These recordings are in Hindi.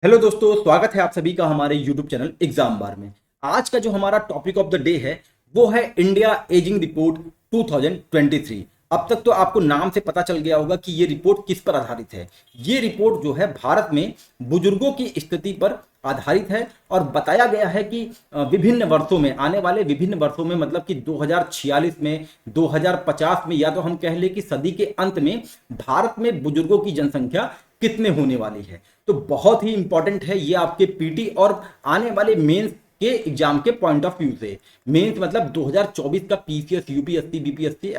हेलो दोस्तों, स्वागत है आप सभी का हमारे यूट्यूब चैनल एग्जाम बार में। आज का जो हमारा टॉपिक ऑफ द डे है वो है इंडिया एजिंग रिपोर्ट 2023। अब तक तो आपको नाम से पता चल गया होगा कि ये रिपोर्ट किस पर आधारित है। ये रिपोर्ट जो है भारत में बुजुर्गों की स्थिति पर आधारित है और बताया गया है कि विभिन्न वर्षों में, आने वाले विभिन्न वर्षों में, मतलब कि 2046 में, 2050 में, या तो हम कह लें कि सदी के अंत में भारत में बुजुर्गों की जनसंख्या कितने होने वाली है। तो बहुत ही इंपॉर्टेंट है ये आपके पीटी और आने वाले मेंस के एग्जाम के पॉइंट ऑफ व्यू से। मेंस मतलब 2024 का पीसीएस, यूपीएससी, बीपीएससी,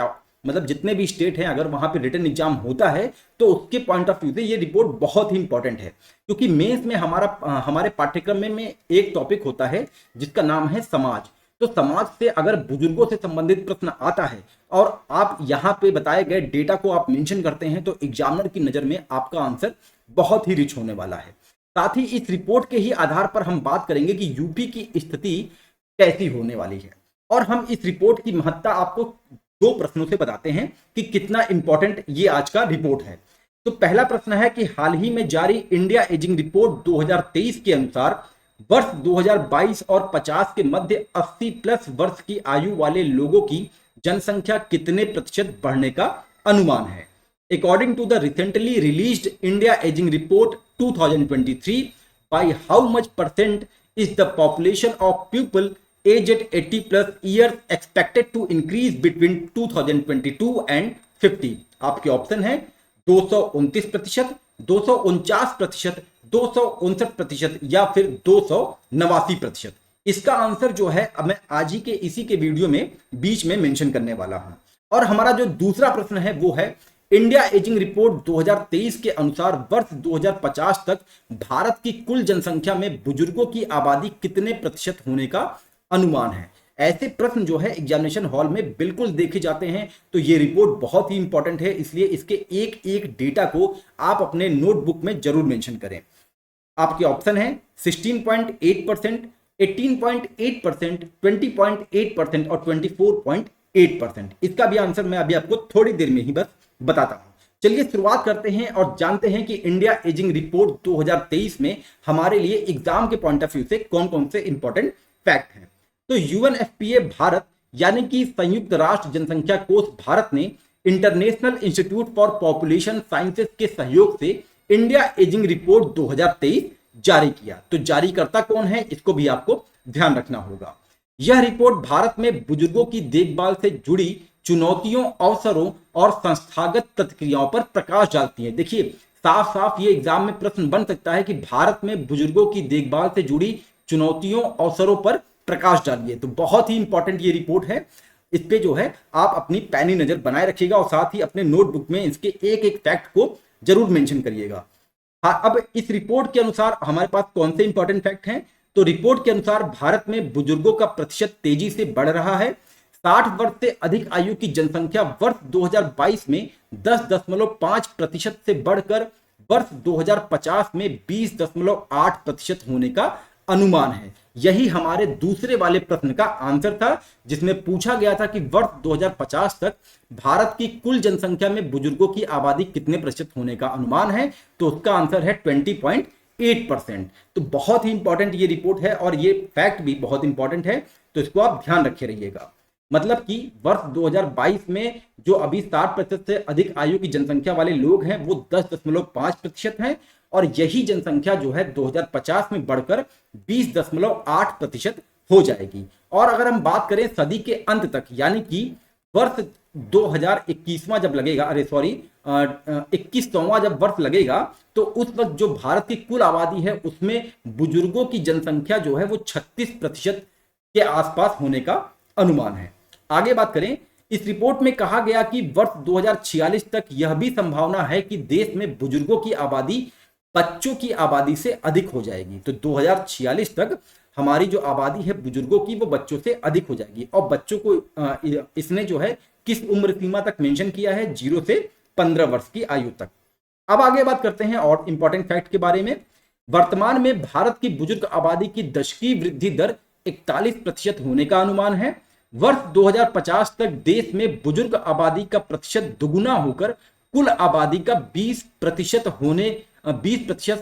मतलब जितने भी स्टेट हैं, अगर वहां पे रिटन एग्जाम होता है तो उसके पॉइंट ऑफ व्यू से ये रिपोर्ट बहुत ही इंपॉर्टेंट है। क्योंकि मेंस में हमारे पाठ्यक्रम में एक टॉपिक होता है जिसका नाम है समाज। तो समाज से अगर बुजुर्गों से संबंधित प्रश्न आता है और आप यहाँ पे बताए गए डेटा को आप मेंशन करते हैं तो एग्जामिनर की नजर में आपका आंसर बहुत ही रिच होने वाला है। साथ ही इस रिपोर्ट के ही आधार पर हम बात करेंगे कि यूपी की स्थिति कैसी होने वाली है और हम इस रिपोर्ट की महत्ता आपको दो प्रश्नों से बताते हैं कि कितना इंपॉर्टेंट ये आज का रिपोर्ट है। तो पहला प्रश्न है कि हाल ही में जारी इंडिया एजिंग रिपोर्ट 2023 के अनुसार वर्ष 2022 और 50 के मध्य 80 प्लस वर्ष की आयु वाले लोगों की जनसंख्या कितने प्रतिशत बढ़ने का अनुमान है। According to the recently released India Aging Report 2023, by how much percent is the population of people aged 80 plus years expected to increase between 2022 and 50? आपके ऑप्शन है 229%, 249%, 259% या फिर 289%। इसका आंसर जो है अब मैं आज ही के इसी के वीडियो में बीच में मेंशन करने वाला हूं। और हमारा जो दूसरा प्रश्न है वो है इंडिया एजिंग रिपोर्ट 2023 के अनुसार वर्ष 2050 तक भारत की कुल जनसंख्या में बुजुर्गों की आबादी कितने प्रतिशत होने का अनुमान है। ऐसे प्रश्न जो है एग्जामिनेशन हॉल में बिल्कुल देखे जाते हैं, तो ये रिपोर्ट बहुत ही इंपॉर्टेंट है, इसलिए इसके एक एक डेटा को आप अपने नोटबुक में जरूर मेंशन करें। आपके ऑप्शन है 16.8%, 18.8%, 20.8% और 24.8%। इसका भी आंसर मैं अभी आपको थोड़ी देर में ही बस बताता हूं। चलिए शुरुआत करते हैं और जानते हैं कि इंडिया एजिंग रिपोर्ट 2023 में हमारे लिए एग्जाम के पॉइंट ऑफ व्यू से कौन कौन से इंपॉर्टेंट फैक्ट हैं। तो यूएनएफपीए भारत यानी कि संयुक्त राष्ट्र जनसंख्या कोष भारत ने international institute for population sciences के सहयोग से इंडिया एजिंग रिपोर्ट 2023 जारी किया। तो जारीकर्ता कौन है इसको भी आपको ध्यान रखना होगा। यह रिपोर्ट भारत में बुजुर्गों की देखभाल से जुड़ी चुनौतियों, अवसरों और संस्थागत प्रतिक्रियाओं पर प्रकाश डालती है। देखिए साफ साफ ये एग्जाम में प्रश्न बन सकता है कि भारत में बुजुर्गों की देखभाल से जुड़ी चुनौतियों, अवसरों पर प्रकाश डालिए। तो बहुत ही इंपॉर्टेंट ये रिपोर्ट है, इस पे जो है आप अपनी पैनी नजर बनाए रखिएगा और साथ ही अपने नोटबुक में इसके एक एक फैक्ट को जरूर मेंशन करिएगा। हाँ, अब इस रिपोर्ट के अनुसार हमारे पास कौन से इंपॉर्टेंट फैक्ट हैं। तो रिपोर्ट के अनुसार भारत में बुजुर्गों का प्रतिशत तेजी से बढ़ रहा है। 60 वर्ष से अधिक आयु की जनसंख्या वर्ष 2022 में 10.5% से बढ़कर वर्ष 2050 में 20.8% होने का अनुमान है। यही हमारे दूसरे वाले प्रश्न का आंसर था जिसमें पूछा गया था कि वर्ष 2050 तक भारत की कुल जनसंख्या में बुजुर्गों की आबादी कितने प्रतिशत होने का अनुमान है। तो उसका आंसर है 20.8%। तो बहुत ही इंपॉर्टेंट ये रिपोर्ट है और ये फैक्ट भी बहुत इंपॉर्टेंट है, तो इसको आप ध्यान रखे रहिएगा। मतलब कि वर्ष 2022 में जो अभी 60% से अधिक आयु की जनसंख्या वाले लोग हैं वो 10.5% हैं और यही जनसंख्या जो है 2050 में बढ़कर 20.8% हो जाएगी। और अगर हम बात करें सदी के अंत तक, यानी कि वर्ष 2021वां जब लगेगा, 21वां जब वर्ष लगेगा, तो उस वक्त जो भारत की कुल आबादी है उसमें बुजुर्गों की जनसंख्या जो है वो 36% के आसपास होने का अनुमान है। आगे बात करें, इस रिपोर्ट में कहा गया कि वर्ष 2046 तक यह भी संभावना है कि देश में बुजुर्गों की आबादी बच्चों की आबादी से अधिक हो जाएगी। तो 2046 तक हमारी जो आबादी है बुजुर्गों की वो बच्चों से अधिक हो जाएगी। और बच्चों को इसने जो है किस उम्र सीमा तक मेंशन किया है, 0 से 15 वर्ष की आयु तक। अब आगे बात करते हैं और इंपॉर्टेंट फैक्ट के बारे में। वर्तमान में भारत की बुजुर्ग आबादी की दशकीय वृद्धि दर 41% होने का अनुमान है। वर्ष 2050 तक देश में बुजुर्ग आबादी का प्रतिशत दुगुना होकर कुल आबादी का 20%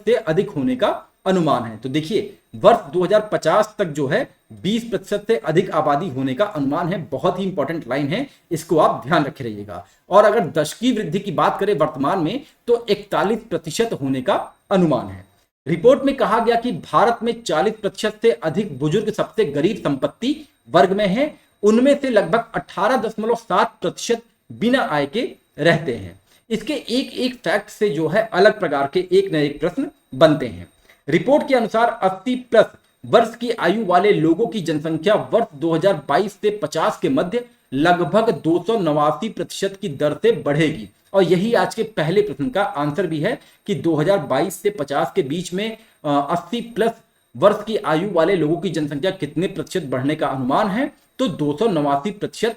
से अधिक होने का अनुमान है। तो देखिए वर्ष 2050 तक जो है 20% से अधिक आबादी होने का अनुमान है। बहुत ही इंपॉर्टेंट लाइन है, इसको आप ध्यान रखे रहिएगा। और अगर दशकीय वृद्धि की बात करें वर्तमान में तो 41% होने का अनुमान है। रिपोर्ट में कहा गया कि भारत में 40% से अधिक बुजुर्ग सबसे गरीब संपत्ति वर्ग में हैं। उनमें से लगभग 18.7% बिना आय के रहते हैं। इसके एक एक फैक्ट से जो है अलग प्रकार के एक न एक प्रश्न बनते हैं। रिपोर्ट के अनुसार 80 प्लस वर्ष की आयु वाले लोगों की जनसंख्या वर्ष 2022 से 50 के मध्य लगभग 289% की दर से बढ़ेगी। और यही आज के पहले प्रश्न का आंसर भी है कि 2022 से 50 के बीच में 80 प्लस वर्ष की आयु वाले लोगों की जनसंख्या कितने प्रतिशत बढ़ने का अनुमान है, तो 289%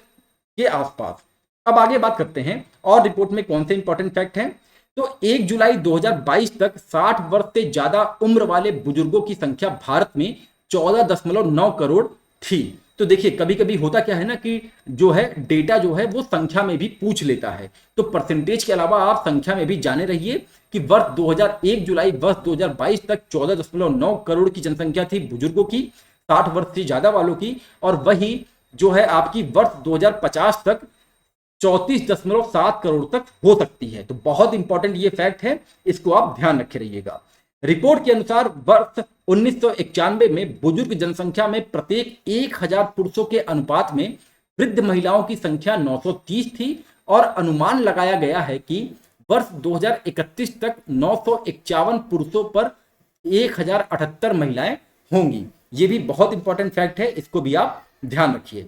के आसपास। अब आगे बात करते हैं और रिपोर्ट में कौन से इंपॉर्टेंट फैक्ट हैं। तो 1 जुलाई 2022 तक 60 वर्ष से ज्यादा उम्र वाले बुजुर्गों की संख्या भारत में 14.9 करोड़ थी। तो देखिए कभी कभी होता क्या है ना कि जो है डेटा जो है वो संख्या में भी पूछ लेता है, तो परसेंटेज के अलावा आप संख्या में भी जाने रहिए कि वर्ष 2001 जुलाई वर्ष 2022 तक 14.9 करोड़ की जनसंख्या थी बुजुर्गों की, 60 वर्ष से ज्यादा वालों की। और वही जो है आपकी वर्ष 2050 तक 34.7 करोड़ तक हो सकती है। तो बहुत इंपॉर्टेंट ये फैक्ट है, इसको आप ध्यान रखे रहिएगा। रिपोर्ट के अनुसार वर्ष 1991 में बुजुर्ग जनसंख्या में प्रत्येक 1000 पुरुषों के अनुपात में वृद्ध महिलाओं की संख्या 930 थी और अनुमान लगाया गया है कि वर्ष 2031 तक 951 पुरुषों पर 1078 महिलाएं होंगी। ये भी बहुत इंपॉर्टेंट फैक्ट है, इसको भी आप ध्यान रखिए।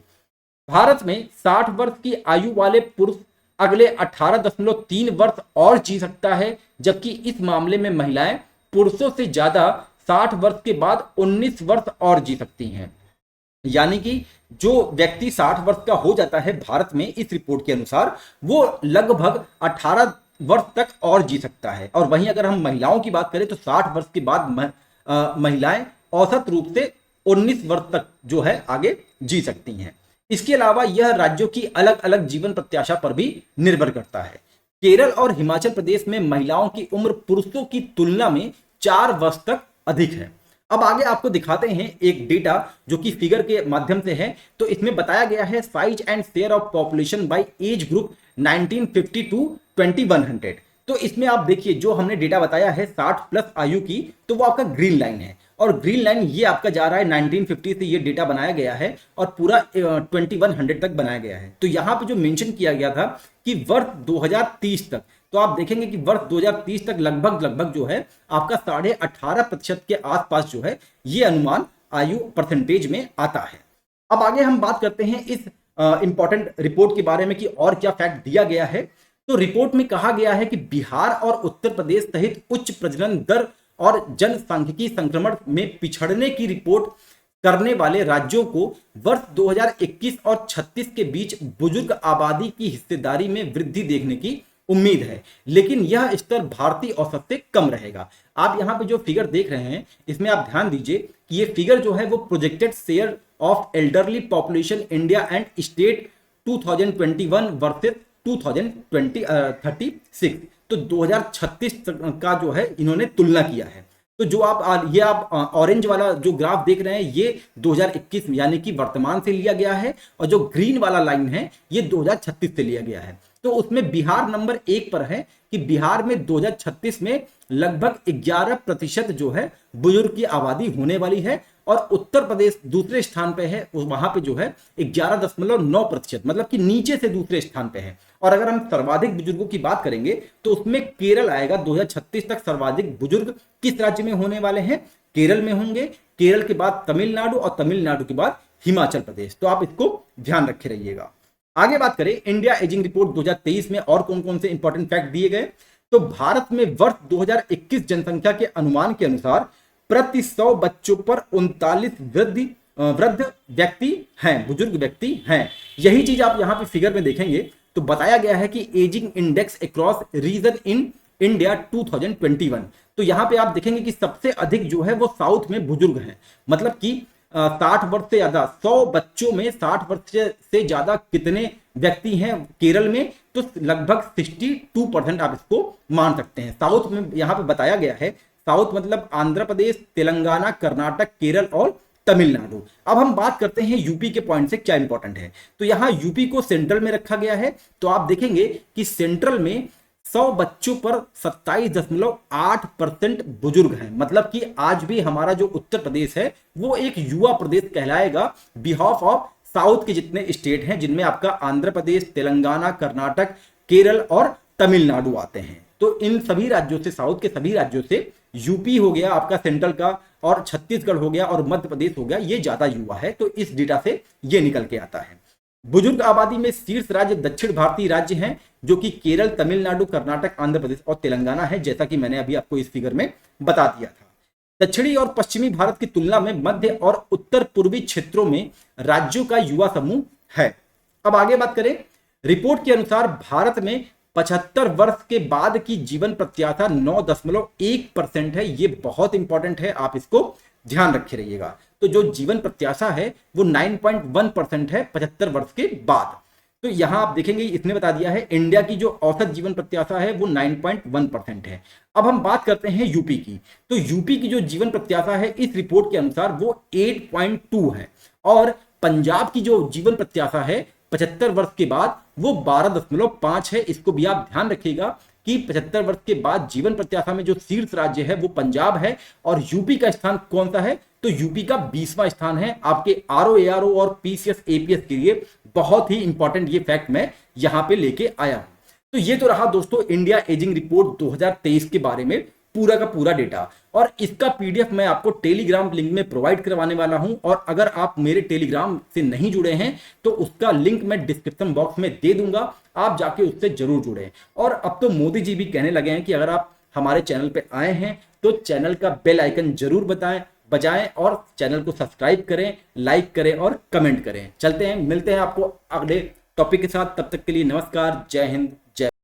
भारत में 60 वर्ष की आयु वाले पुरुष अगले 18.3 वर्ष और जी सकता है, जबकि इस मामले में महिलाएं पुरुषों से ज्यादा 60 वर्ष के बाद 19 वर्ष और जी सकती हैं। यानी कि जो व्यक्ति 60 वर्ष का हो जाता है भारत में इस रिपोर्ट के अनुसार वो लगभग 18 वर्ष तक और जी सकता है। और वहीं अगर हम महिलाओं की बात करें तो 60 वर्ष के बाद महिलाएं औसत रूप से 19 वर्ष तक जो है आगे जी सकती हैं। इसके अलावा यह राज्यों की अलग अलग जीवन प्रत्याशा पर भी निर्भर करता है। केरल और हिमाचल प्रदेश में महिलाओं की उम्र पुरुषों की तुलना में 4 वर्ष तक अधिक है। अब आगे आपको दिखाते हैं एक डेटा जो कि फिगर के माध्यम से है। तो इसमें बताया गया है size and share of population by age group 1950 to 2100। तो इसमें आप देखिए जो हमने डेटा बताया है 60 प्लस आयु की, तो वो आपका ग्रीन लाइन है और ग्रीन लाइन ये आपका जा रहा है 1950 से ये डेटा बनाया गया है और पूरा 2100 तक बनाया गया है। तो यहाँ पे जो मेंशन किया गया था कि वर्ष 2030 तक, तो आप देखेंगे कि वर्ष 2030 तक लगभग जो है आपका 18.5% के आसपास जो है ये अनुमान आयु परसेंटेज में आता है। अब आगे हम बात करते हैं इस इंपॉर्टेंट रिपोर्ट के बारे में कि और क्या फैक्ट दिया गया है। तो रिपोर्ट में कहा गया है कि बिहार और उत्तर प्रदेश सहित उच्च प्रजनन दर और जनसांख्यिकी संक्रमण में पिछड़ने की रिपोर्ट करने वाले राज्यों को वर्ष 2021 और 36 के बीच बुजुर्ग आबादी की हिस्सेदारी में वृद्धि देखने की उम्मीद है, लेकिन यह स्तर भारतीय औसत से कम रहेगा। आप यहाँ पे जो फिगर देख रहे हैं इसमें आप ध्यान दीजिए कि ये फिगर जो है वो projected share of elderly population India and state 2021 versus 2036, तो 2036 का जो है इन्होंने तुलना किया है। तो जो आप ऑरेंज वाला जो ग्राफ देख रहे हैं ये 2021 यानी कि वर्तमान से लिया गया है और जो ग्रीन वाला लाइन है ये 2036 से लिया गया है। तो उसमें बिहार नंबर 1 पर है कि बिहार में 2036 में लगभग 11% जो है बुजुर्ग की आबादी होने वाली है और उत्तर प्रदेश दूसरे स्थान पे है, वहां पे जो है 11.9%, मतलब कि नीचे से दूसरे स्थान पे है। और अगर हम सर्वाधिक बुजुर्गों की बात करेंगे तो उसमें केरल आएगा। 2036 तक सर्वाधिक बुजुर्ग किस राज्य में होने वाले हैं? केरल में होंगे। केरल के बाद तमिलनाडु और तमिलनाडु के बाद हिमाचल प्रदेश। तो आप इसको ध्यान रखे रहिएगा। आगे बात करें इंडिया एजिंग रिपोर्ट 2023 में और कौन कौन से इंपॉर्टेंट फैक्ट दिए गए। तो भारत में वर्ष 2021 जनसंख्या के अनुमान के अनुसार प्रति 100 बच्चों पर 39 वृद्ध व्यक्ति हैं, बुजुर्ग व्यक्ति हैं। यही चीज आप यहाँ पे फिगर में देखेंगे तो बताया गया है कि ageing index across region in India 2021। तो यहाँ पे आप देखेंगे कि सबसे अधिक जो है वो साउथ में बुजुर्ग हैं, मतलब कि 60 वर्ष से ज्यादा 100 बच्चों में 60 वर्ष से ज्यादा कितने व्यक्ति हैं केरल में? तो लगभग 62% आप इसको मान सकते हैं। साउथ में यहाँ पे बताया गया है साउथ मतलब आंध्र प्रदेश, तेलंगाना, कर्नाटक, केरल और तमिलनाडु। अब हम बात करते हैं यूपी के पॉइंट से क्या इंपॉर्टेंट है। तो यहां यूपी को सेंट्रल में रखा गया है। तो आप देखेंगे कि सेंट्रल में 100 बच्चों पर 27.8% बुजुर्ग हैं। मतलब कि आज भी हमारा जो उत्तर प्रदेश है वो एक युवा प्रदेश कहलाएगा बिहाफ ऑफ साउथ के जितने स्टेट हैं, जिनमें आपका आंध्र प्रदेश, तेलंगाना, कर्नाटक, केरल और तमिलनाडु आते हैं। तो इन सभी राज्यों से, साउथ के सभी राज्यों से यूपी हो गया आपका सेंट्रल का, और छत्तीसगढ़ हो गया और मध्य प्रदेश हो गया, ये ज्यादा युवा है। तो इस डेटा से ये निकल के आता है। बुजुर्ग आबादी में शीर्ष राज्य दक्षिण भारतीय राज्य हैं, जो कि केरल, तमिलनाडु, कर्नाटक, आंध्र प्रदेश और तेलंगाना है, जैसा कि मैंने अभी आपको इस फिगर में बता दिया था। दक्षिणी और पश्चिमी भारत की तुलना में मध्य और उत्तर पूर्वी क्षेत्रों में राज्यों का युवा समूह है। अब आगे बात करें, रिपोर्ट के अनुसार भारत में 75 वर्ष के बाद की जीवन प्रत्याशा 9.1% है। ये बहुत इंपॉर्टेंट है, आप इसको ध्यान रखे रहिएगा। तो जो जीवन प्रत्याशा है वो 9.1% है 75 वर्ष के बाद। तो यहां आप देखेंगे इसने बता दिया है इंडिया की जो औसत जीवन प्रत्याशा है वो 9.1% है। अब हम बात करते हैं यूपी की। तो यूपी की जो जीवन प्रत्याशा है इस रिपोर्ट के अनुसार वो 8.2 है, और पंजाब की जो जीवन प्रत्याशा है 75 वर्ष के बाद वो 12.5 है। इसको भी आप ध्यान रखिएगा कि 75 वर्ष के बाद जीवन प्रत्याशा में जो शीर्ष राज्य है वो पंजाब है, और यूपी का स्थान कौन सा है, तो यूपी का 20वां स्थान है। आपके आरओ, एआरओ और पीसीएस, एपीएस के लिए बहुत ही इंपॉर्टेंट ये फैक्ट मैं यहां पे लेके आया हूं। तो ये तो रहा दोस्तों इंडिया एजिंग रिपोर्ट 2023 के बारे में पूरा का पूरा डेटा, और इसका पीडीएफ मैं आपको टेलीग्राम लिंक में प्रोवाइड करवाने वाला हूं। और अगर आप मेरे टेलीग्राम से नहीं जुड़े हैं तो उसका लिंक मैं डिस्क्रिप्शन बॉक्स में दे दूंगा, आप जाके उससे जरूर जुड़े। और अब तो मोदी जी भी कहने लगे हैं कि अगर आप हमारे चैनल पे आए हैं तो चैनल का बेल आइकन जरूर बजाएं और चैनल को सब्सक्राइब करें, लाइक करें और कमेंट करें। चलते हैं, मिलते हैं आपको अगले टॉपिक के साथ। तब तक के लिए नमस्कार, जय हिंद, जय